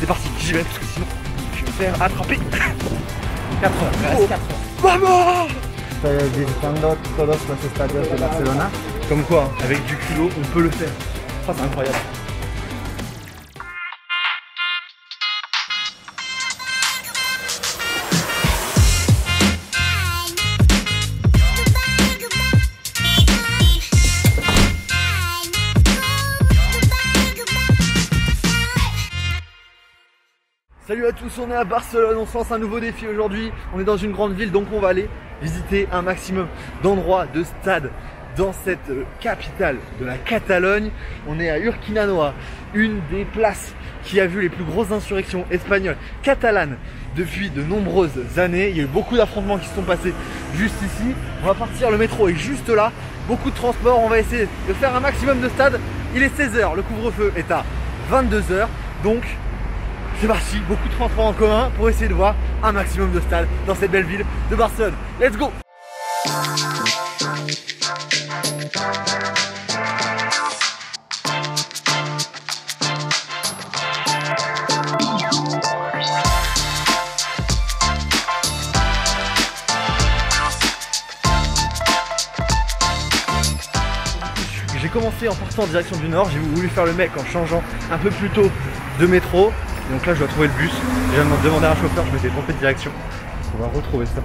C'est parti, j'y vais parce que sinon je vais me faire attraper. 4 heures, il reste 4 heures. Vamos! Estoy visitando todos los estadios de Barcelona. Comme quoi, avec du culot, on peut le faire. Ça, c'est incroyable. Salut à tous, on est à Barcelone, on se lance un nouveau défi aujourd'hui. On est dans une grande ville, donc on va aller visiter un maximum d'endroits, de stades dans cette capitale de la Catalogne. On est à Urquinaona, une des places qui a vu les plus grosses insurrections espagnoles catalanes depuis de nombreuses années. Il y a eu beaucoup d'affrontements qui se sont passés juste ici. On va partir, le métro est juste là, beaucoup de transport. On va essayer de faire un maximum de stades. Il est 16 h, le couvre-feu est à 22 h, donc c'est parti, beaucoup de transports en commun pour essayer de voir un maximum de stades dans cette belle ville de Barcelone. Let's go! J'ai commencé en partant en direction du nord, j'ai voulu faire le mec en changeant un peu plus tôt de métro. Donc là je dois trouver le bus, je viens de demander à un chauffeur, je m'étais trompé de direction. On va retrouver ça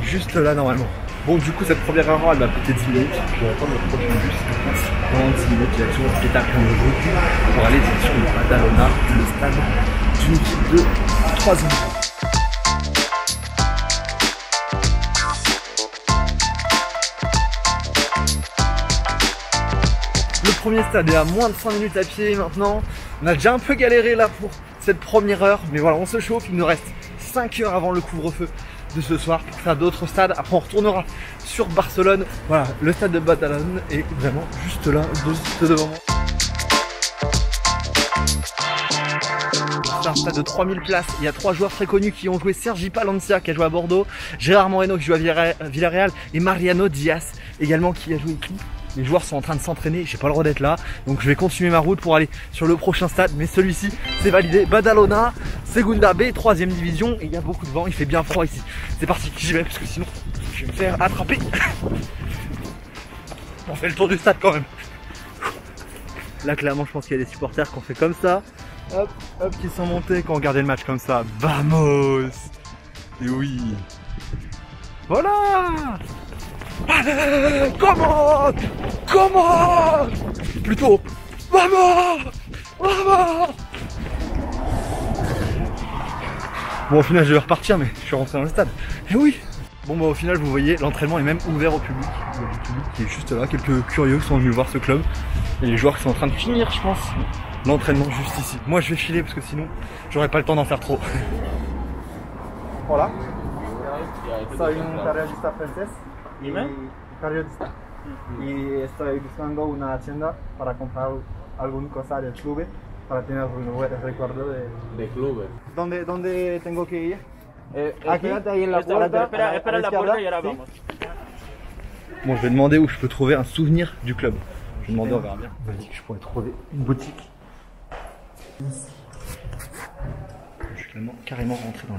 juste là normalement. Bon, du coup cette première heure elle va coûter 10 minutes, je vais attendre le prochain bus qui passe pendant 10 minutes direction Hospitalet pour aller direction de Badalona, le stade d'une équipe de 3 ans. Le premier stade est à moins de 5 minutes à pied maintenant. On a déjà un peu galéré là pour cette première heure, mais voilà, on se chauffe. Il nous reste 5 heures avant le couvre-feu de ce soir pour faire d'autres stades. Après on retournera sur Barcelone. Voilà, le stade de Badalona est vraiment juste là, juste devant moi. C'est un stade de 3000 places. Il y a 3 joueurs très connus qui ont joué: Sergi Palencia qui a joué à Bordeaux, Gérard Moreno qui joue à Villarreal et Mariano Diaz également qui a joué ici. Les joueurs sont en train de s'entraîner, j'ai pas le droit d'être là, donc je vais continuer ma route pour aller sur le prochain stade, mais celui-ci c'est validé. Badalona, Segunda B, 3ème division, et il y a beaucoup de vent, il fait bien froid ici. C'est parti, j'y vais parce que sinon je vais me faire attraper. On fait le tour du stade quand même. Là clairement je pense qu'il y a des supporters qui ont fait comme ça, hop, hop, qui sont montés, qui ont regardé le match comme ça. Vamos! Et oui! Voilà! Comment? Comment? Plutôt. Vamos! Vamos! Bon, au final je vais repartir, mais je suis rentré dans le stade. Et oui! Bon bah au final vous voyez, l'entraînement est même ouvert au public. Il y a du public qui est juste là, quelques curieux qui sont venus voir ce club. Et les joueurs qui sont en train de finir, je pense, l'entraînement juste ici. Moi je vais filer parce que sinon j'aurai pas le temps d'en faire trop. Voilà. Soy un periodista francés. Dime. Periodista. Y estoy buscando una tienda para comprar alguna cosa del club para tener un buen recuerdo De clubes. ¿Dónde tengo que ir? Aquí, ahí en la puerta. Espera en la puerta y ahora vamos. Bon, je vais demander où je peux trouver un souvenir du club. Je vais demander, on verra bien. On m'a dit que je pourrais trouver une boutique. Je suis carrément rentré dans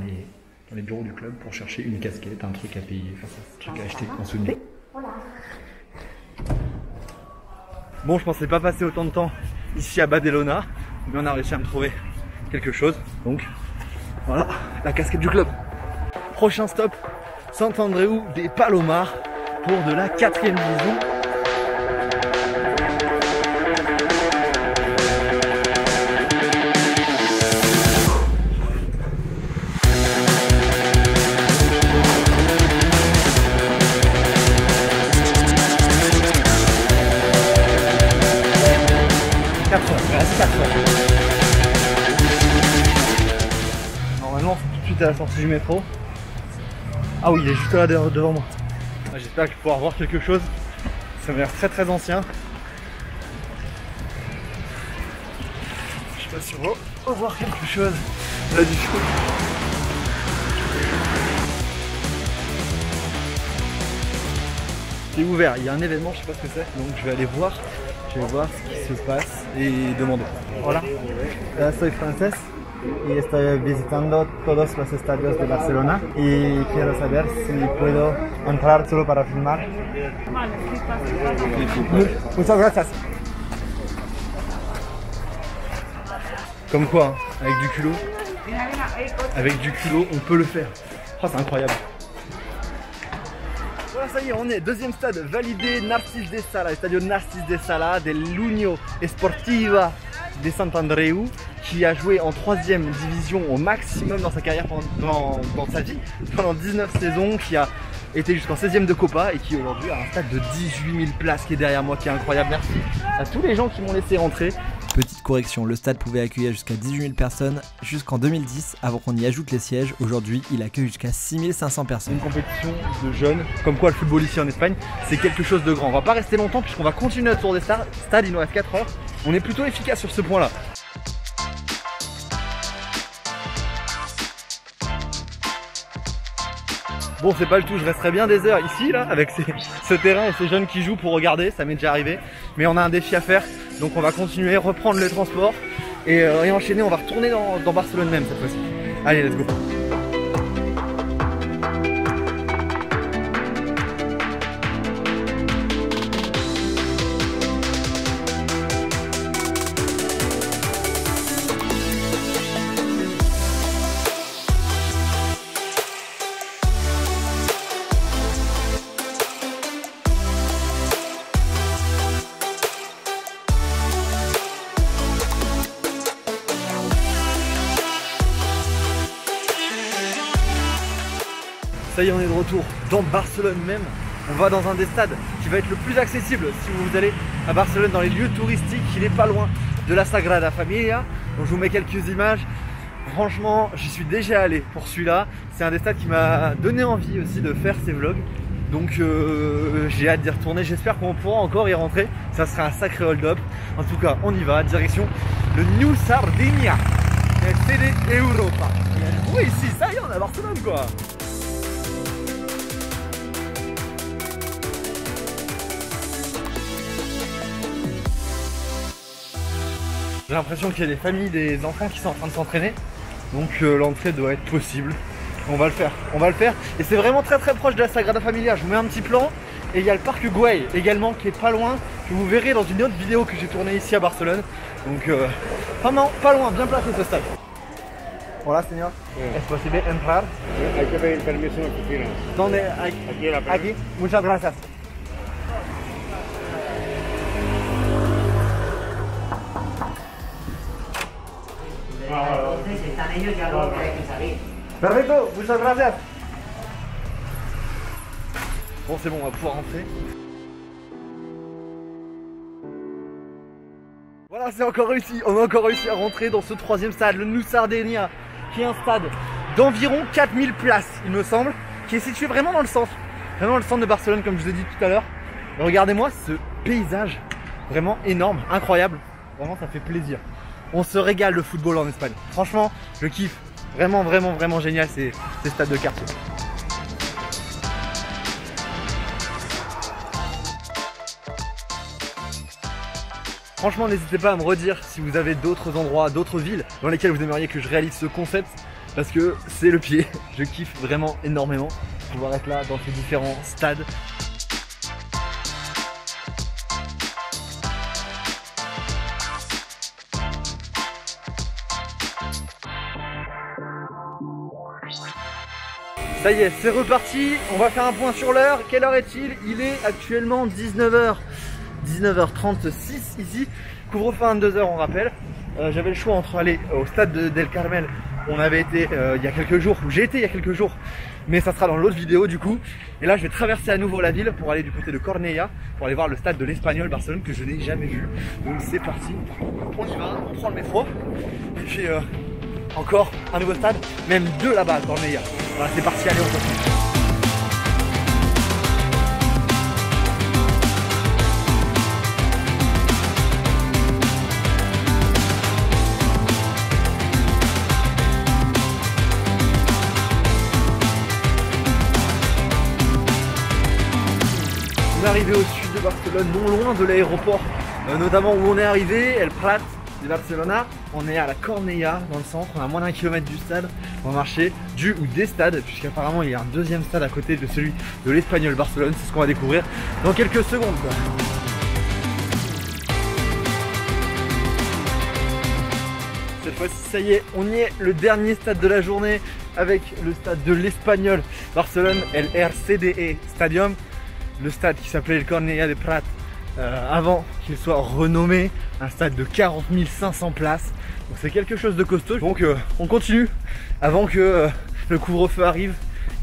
les bureaux du club pour chercher une casquette, un truc à payer, enfin un truc à acheter, un souvenir. Bon, je pensais pas passer autant de temps ici à Badalona, mais on a réussi à me trouver quelque chose. Donc voilà, la casquette du club. Prochain stop, Sant Andreu de Palomar pour de la 4ème division. Normalement c'est tout de suite à la sortie du métro. Ah oui, il est juste là devant moi. J'espère que je vais pouvoir voir quelque chose. Ça m'a l'air très ancien. Je sais pas si on va voir quelque chose là du tout. C'est ouvert, il y a un événement, je sais pas ce que c'est, donc je vais aller voir. Je vais voir ce qui se passe et demander. Hola, soy francés y estoy visitando todos los estadios de Barcelona y quiero saber si puedo entrar solo para filmar. Muchas gracias. Comme quoi, hein, avec du culot, on peut le faire. Oh, c'est incroyable. Voilà, ça y est, on est. Deuxième stade validé, Narcís de Sala, le Estadio Narcís de Sala de l'Unió Esportiva de Sant Andreu, qui a joué en 3e division au maximum dans sa carrière dans sa vie, pendant 19 saisons, qui a été jusqu'en 16e de Copa et qui aujourd'hui a un stade de 18 000 places qui est derrière moi, qui est incroyable. Merci à tous les gens qui m'ont laissé rentrer. Petite correction, le stade pouvait accueillir jusqu'à 18 000 personnes jusqu'en 2010 avant qu'on y ajoute les sièges. Aujourd'hui, il accueille jusqu'à 6 500 personnes. Une compétition de jeunes, comme quoi le football ici en Espagne, c'est quelque chose de grand. On va pas rester longtemps puisqu'on va continuer notre tour des stades. Il nous reste 4 heures. On est plutôt efficace sur ce point-là. Bon, c'est pas le tout, je resterai bien des heures ici là avec ce terrain et ces jeunes qui jouent pour regarder, ça m'est déjà arrivé. Mais on a un défi à faire, donc on va continuer, reprendre les transports et enchaîner, on va retourner dans Barcelone même cette fois-ci. Allez, let's go. Ça y est, on est de retour dans Barcelone même. On va dans un des stades qui va être le plus accessible si vous allez à Barcelone dans les lieux touristiques. Il n'est pas loin de la Sagrada Familia. Donc je vous mets quelques images. Franchement, j'y suis déjà allé pour celui-là. C'est un des stades qui m'a donné envie aussi de faire ces vlogs. Donc j'ai hâte d'y retourner. J'espère qu'on pourra encore y rentrer. Ça serait un sacré hold-up. En tout cas, on y va. Direction le New Sardinia. CD Europa. Oui, ici, ça y est, on est à Barcelone quoi. J'ai l'impression qu'il y a des familles, des enfants qui sont en train de s'entraîner. Donc l'entrée doit être possible. On va le faire. Et c'est vraiment très proche de la Sagrada Familia. Je vous mets un petit plan. Et il y a le parc Güell également qui est pas loin. Que vous verrez dans une autre vidéo que j'ai tournée ici à Barcelone. Donc vraiment pas loin, bien placé ce stade. Hola, señor. ¿Es posible entrar? Hay que pedir permiso en la oficina. ¿Dónde? Aquí en la plaza. Aquí. Muchas gracias. Entonces están ellos ya luego que hay que salir. Perfecto, muchas gracias. Bon, c'est bon, on va pouvoir rentrer. Voilà, c'est encore réussi. On a encore réussi à rentrer dans ce troisième stade, le Nou Sardinia, qui est un stade d'environ 4000 places, il me semble, qui est situé vraiment dans le centre de Barcelone, comme je vous ai dit tout à l'heure. Regardez-moi ce paysage, vraiment énorme, incroyable. Vraiment, ça fait plaisir. On se régale le football en Espagne. Franchement, je kiffe. Vraiment génial ces stades de quartier. Franchement, n'hésitez pas à me redire si vous avez d'autres endroits, d'autres villes dans lesquelles vous aimeriez que je réalise ce concept, parce que c'est le pied. Je kiffe vraiment énormément pouvoir être là dans ces différents stades. Ça y est, c'est reparti, on va faire un point sur l'heure. Quelle heure est-il? Il est actuellement 19h36 ici, couvre-feu à 22h on rappelle. J'avais le choix entre aller au stade d'El Carmel, on avait été il y a quelques jours, où j'ai été il y a quelques jours, mais ça sera dans l'autre vidéo du coup. Et là je vais traverser à nouveau la ville pour aller du côté de Cornellà, pour aller voir le stade de l'Espanyol Barcelone que je n'ai jamais vu. Donc c'est parti, on y va, on prend le métro, et puis encore un nouveau stade, même deux là-bas à Cornellà. Voilà, c'est parti, allez on continue. On est arrivé au sud de Barcelone, non loin de l'aéroport, notamment où on est arrivé, El Prat. de Barcelona. On est à la Cornellà dans le centre, on est à moins d'1 kilomètre du stade. On va marcher du ou des stades, puisqu'apparemment il y a un deuxième stade à côté de celui de l'Espagnol Barcelone. C'est ce qu'on va découvrir dans quelques secondes, quoi. Cette fois-ci, ça y est, on y est, le dernier stade de la journée avec le stade de l'Espagnol Barcelone, el RCDE Stadium, le stade qui s'appelait le Cornellà de Prat avant qu'il soit renommé, un stade de 40 500 places, donc c'est quelque chose de costaud. Donc on continue avant que le couvre-feu arrive,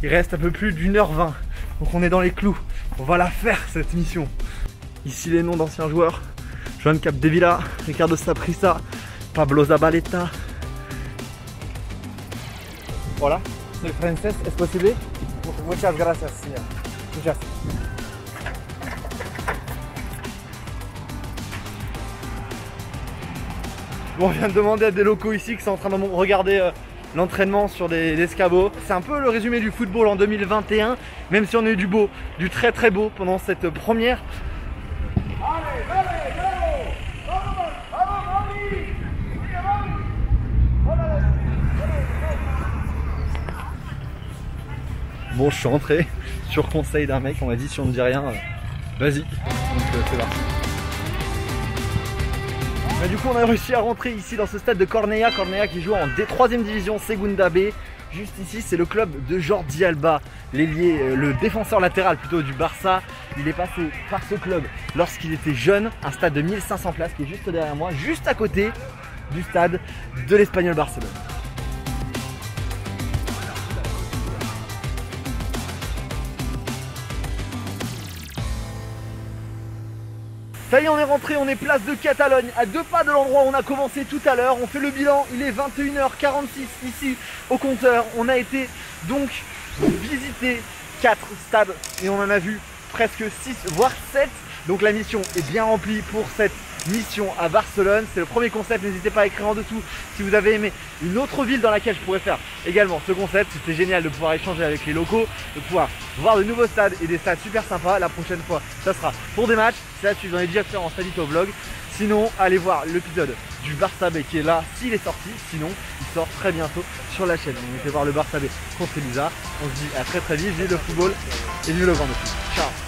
il reste un peu plus d'1h20, donc on est dans les clous, on va la faire cette mission. Ici les noms d'anciens joueurs: Joan Capdevila, Ricardo Saprissa, Pablo Zabaleta. Hola, soy francés, ¿es posible? Muchas gracias, señor. Muchas. Bon, on vient de demander à des locaux ici qui sont en train de regarder l'entraînement sur des escabeaux. C'est un peu le résumé du football en 2021, même si on a eu du beau, du très très beau pendant cette première. Bon, je suis rentré sur conseil d'un mec, on m'a dit si on ne dit rien, vas-y. Donc c'est parti. Mais du coup on a réussi à rentrer ici dans ce stade de Cornellà qui joue en 3ème division Segunda B. Juste ici c'est le club de Jordi Alba, l'ailier, le défenseur latéral plutôt du Barça. Il est passé par ce club lorsqu'il était jeune, un stade de 1500 places qui est juste derrière moi, juste à côté du stade de l'Espagnol Barcelone. Ça y est, on est rentré, on est place de Catalogne, à 2 pas de l'endroit où on a commencé tout à l'heure. On fait le bilan, il est 21h46 ici au compteur. On a été donc visiter 4 stades et on en a vu presque 6 voire 7. Donc la mission est bien remplie pour cette mission à Barcelone. C'est le premier concept, n'hésitez pas à écrire en dessous si vous avez aimé une autre ville dans laquelle je pourrais faire également ce concept. C'était génial de pouvoir échanger avec les locaux, de pouvoir voir de nouveaux stades et des stades super sympas. La prochaine fois ça sera pour des matchs, c'est là-dessus j'en ai déjà fait en Stadito Vlog. Sinon allez voir l'épisode du Barça B qui est là s'il est sorti, sinon il sort très bientôt sur la chaîne. Donc allez voir le Barça B contre Elisa. On se dit à très très vite, vive le football et vive le grand défi. Ciao.